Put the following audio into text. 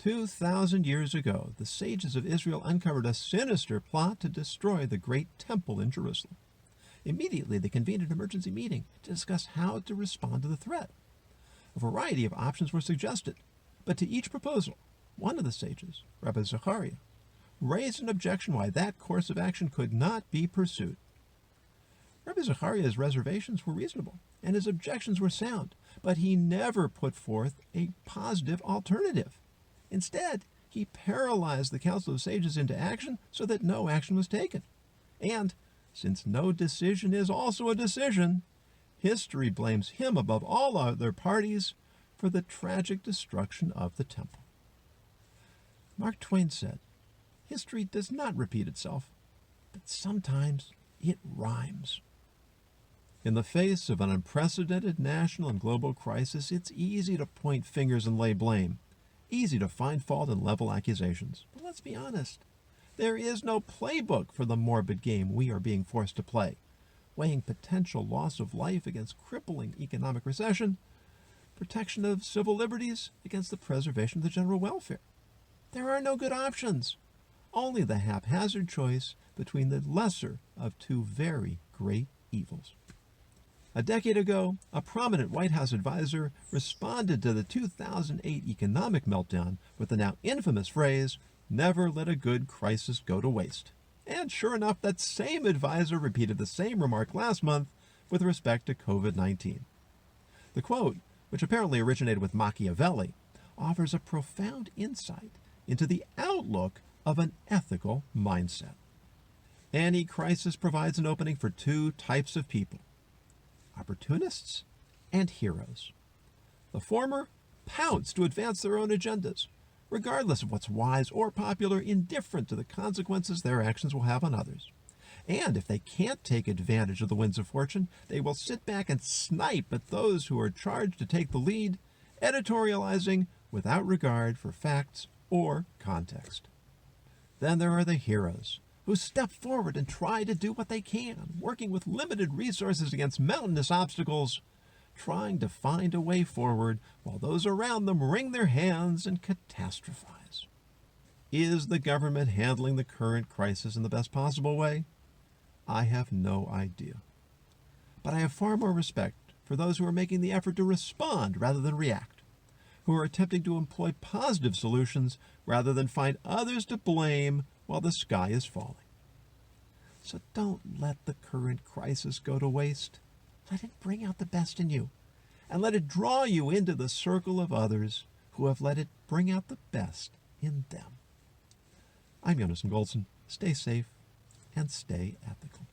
2,000 years ago, the sages of Israel uncovered a sinister plot to destroy the great temple in Jerusalem. Immediately, they convened an emergency meeting to discuss how to respond to the threat. A variety of options were suggested, but to each proposal, one of the sages, Rabbi Zechariah, raised an objection why that course of action could not be pursued. Rabbi Zechariah's reservations were reasonable, and his objections were sound, but he never put forth a positive alternative. Instead, he paralyzed the council of sages into action so that no action was taken. And, since no decision is also a decision, history blames him above all other parties for the tragic destruction of the temple. Mark Twain said, "History does not repeat itself, but sometimes it rhymes." In the face of an unprecedented national and global crisis, it's easy to point fingers and lay blame, easy to find fault and level accusations. But let's be honest, there is no playbook for the morbid game we are being forced to play, weighing potential loss of life against crippling economic recession, protection of civil liberties against the preservation of the general welfare. There are no good options, only the haphazard choice between the lesser of two very great evils. A decade ago, a prominent White House advisor responded to the 2008 economic meltdown with the now infamous phrase, "Never let a good crisis go to waste." And sure enough, that same advisor repeated the same remark last month with respect to COVID-19. The quote, which apparently originated with Machiavelli, offers a profound insight into the outlook of an ethical mindset. Any crisis provides an opening for two types of people: opportunists and heroes. The former pounce to advance their own agendas, regardless of what's wise or popular, indifferent to the consequences their actions will have on others. And if they can't take advantage of the winds of fortune, they will sit back and snipe at those who are charged to take the lead, editorializing without regard for facts or context. Then there are the heroes, who step forward and try to do what they can, working with limited resources against mountainous obstacles, trying to find a way forward while those around them wring their hands and catastrophize. Is the government handling the current crisis in the best possible way? I have no idea. But I have far more respect for those who are making the effort to respond rather than react, who are attempting to employ positive solutions rather than find others to blame while the sky is falling. So don't let the current crisis go to waste. Let it bring out the best in you, and let it draw you into the circle of others who have let it bring out the best in them. I'm Jonas Goldson. Stay safe and stay ethical.